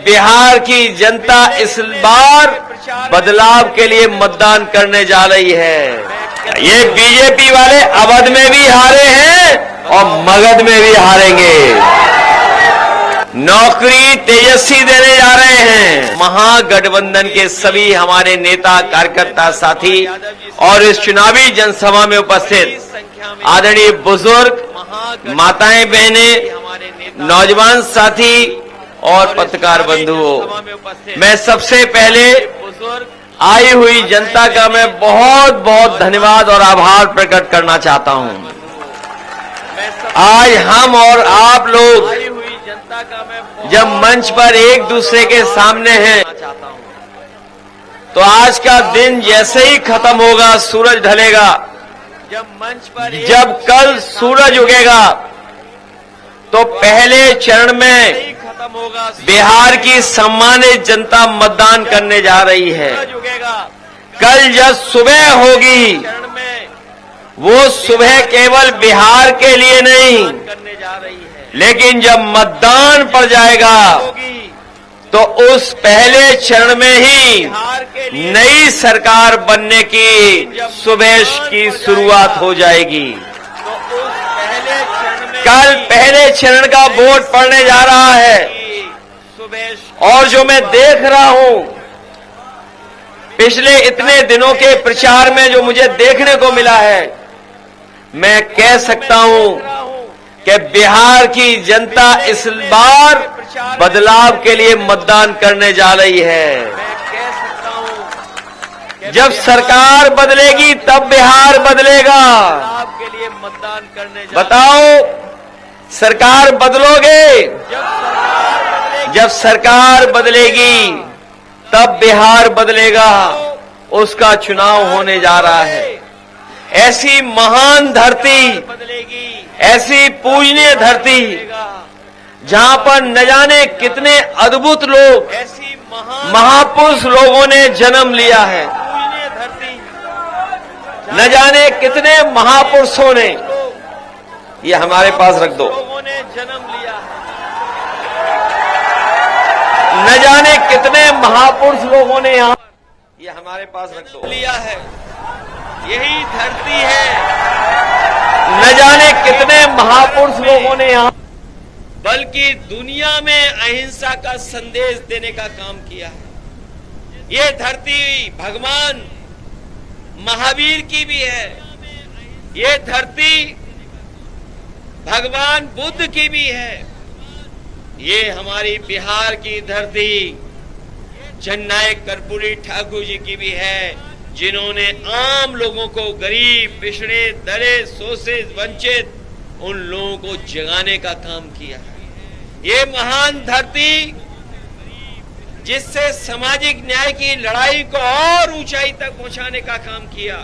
बिहार की जनता इस बार बदलाव के लिए मतदान करने जा रही है। ये बीजेपी वाले अवध में भी हारे हैं और मगध में भी हारेंगे। नौकरी तेजस्वी देने जा रहे हैं। महागठबंधन के सभी हमारे नेता, कार्यकर्ता, साथी और इस चुनावी जनसभा में उपस्थित आदरणीय बुजुर्ग, माताएं, बहनें, नौजवान साथी और पत्रकार बंधुओं, मैं सबसे पहले आई हुई जनता का मैं बहुत बहुत धन्यवाद और आभार प्रकट करना चाहता हूं। आज हम और आप लोग जब मंच पर एक दूसरे के सामने हैं, तो आज का दिन जैसे ही खत्म होगा, सूरज ढलेगा, जब कल सूरज उगेगा, तो पहले चरण में बिहार की सम्मानित जनता मतदान करने जा रही है। कल जब सुबह होगी, वो सुबह केवल बिहार के लिए नहीं, लेकिन जब मतदान पड़ जाएगा तो उस पहले चरण में ही नई सरकार बनने की सुबह की शुरुआत हो जाएगी। कल पहले चरण का वोट पड़ने जा रहा है और जो मैं देख रहा हूं, पिछले इतने दिनों के प्रचार में जो मुझे देखने को मिला है, मैं कह सकता हूं कि बिहार की जनता इस बार बदलाव के लिए मतदान करने जा रही है। जब सरकार बदलेगी तब बिहार बदलेगा। बताओ, सरकार बदलोगे? जब सरकार बदलेगी तब बिहार बदलेगा। उसका चुनाव होने जा रहा है। ऐसी महान धरती, ऐसी पूजनीय धरती, जहां पर न जाने कितने अद्भुत लोग, महापुरुष लोगों ने जन्म लिया है। न जाने कितने महापुरुषों ने, ये हमारे पास रख दो, न जाने कितने महापुरुष लोगों ने यहाँ, ये हमारे पास रख दो, लिया है। यही धरती है, न जाने कितने महापुरुष लोगों ने यहाँ, बल्कि दुनिया में अहिंसा का संदेश देने का काम किया है। ये धरती भगवान महावीर की भी है। ये धरती भगवान बुद्ध की भी है। ये हमारी बिहार की धरती जननायक कर्पूरी ठाकुर जी की भी है, जिन्होंने आम लोगों को, गरीब, पिछड़े, दलित, शोषित, वंचित, उन लोगों को जगाने का काम किया है। ये महान धरती जिससे सामाजिक न्याय की लड़ाई को और ऊंचाई तक पहुंचाने का काम किया,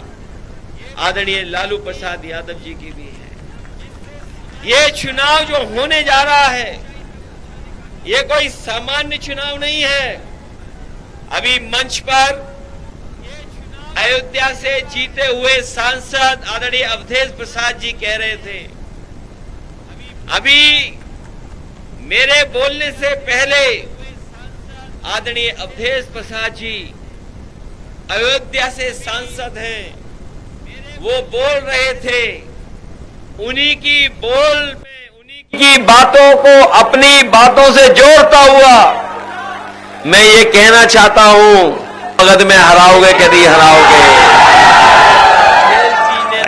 आदरणीय लालू प्रसाद यादव जी की भी है। ये चुनाव जो होने जा रहा है, ये कोई सामान्य चुनाव नहीं है। अभी मंच पर अयोध्या से जीते हुए सांसद आदरणीय अवधेश प्रसाद जी कह रहे थे, अभी मेरे बोलने से पहले आदरणीय अवधेश प्रसाद जी अयोध्या से सांसद हैं, वो बोल रहे थे, उन्हीं की बोल में, उन्हीं की बातों को अपनी बातों से जोड़ता हुआ मैं ये कहना चाहता हूं, मगध में हराओगे कभी हराओगे।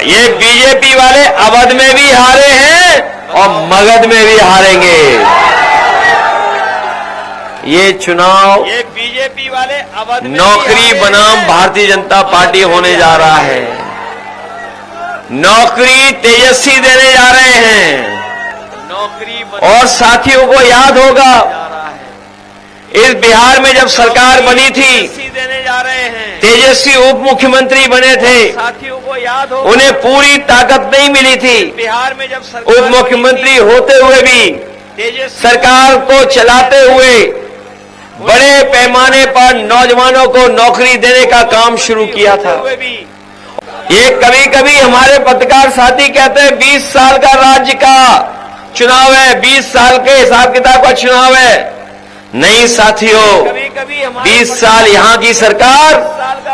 ये बीजेपी वाले अवध में भी हारे हैं और मगध में भी हारेंगे। ये चुनाव, ये बीजेपी वाले अवध में नौकरी बनाम भारतीय जनता पार्टी होने जा रहा है। नौकरी तेजस्वी देने जा रहे हैं। नौकरी और साथियों को याद होगा, इस बिहार में जब सरकार बनी थी, देने जा रहे हैं, तेजस्वी उप मुख्यमंत्री बने थे, साथियों को याद हो, उन्हें पूरी ताकत नहीं मिली थी। बिहार में जब उप मुख्यमंत्री होते हुए भी सरकार को चलाते हुए बड़े पैमाने पर नौजवानों को नौकरी देने का काम शुरू किया था। ये कभी कभी हमारे पत्रकार साथी कहते हैं 20 साल का राज्य का चुनाव है, 20 साल के हिसाब किताब का चुनाव है। नहीं साथियों, कभी कभी हमारे 20 साल यहाँ की सरकार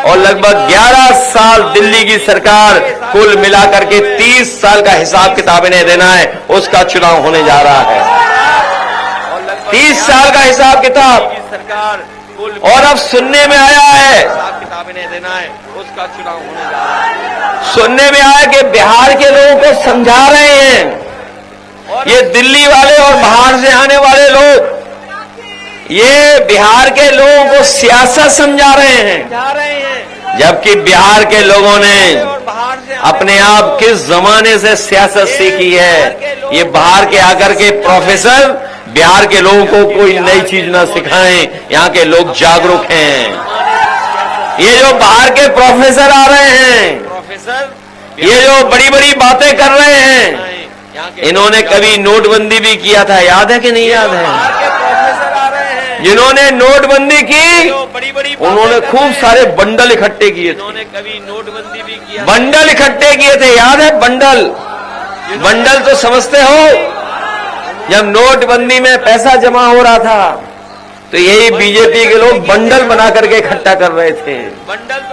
और लगभग 11 साल दिल्ली की सरकार, कुल मिलाकर के 30 साल का हिसाब किताब इन्हें देना है। उसका चुनाव होने जा रहा है, 30 साल का हिसाब किताब। सरकार और अब सुनने में आया है, हिसाब किताब इन्हें देना है, उसका चुनाव होने जा रहा है। सुनने में आया कि बिहार के लोगों को समझा रहे हैं ये दिल्ली वाले और बाहर से आने वाले लोग, ये बिहार के लोगों को सियासत समझा रहे हैं, जबकि बिहार के लोगों ने अपने आप किस जमाने से सियासत सीखी है। ये बाहर के आकर के प्रोफेसर बिहार के लोगों को कोई नई चीज ना सिखाएं, यहाँ के लोग जागरूक हैं। ये जो बाहर के प्रोफेसर आ रहे हैं, ये जो बड़ी बड़ी बातें कर रहे हैं, इन्होंने कभी नोटबंदी भी किया था, याद है कि नहीं याद है? जिन्होंने नोटबंदी की, उन्होंने खूब सारे बंडल इकट्ठे किए थे, कभी नोटबंदी भी किया, बंडल इकट्ठे किए थे, याद है? बंडल, बंडल तो समझते हो, जब नोटबंदी में पैसा जमा हो रहा था तो यही बीजेपी के लोग बंडल बना करके इकट्ठा कर रहे थे। बंडल तो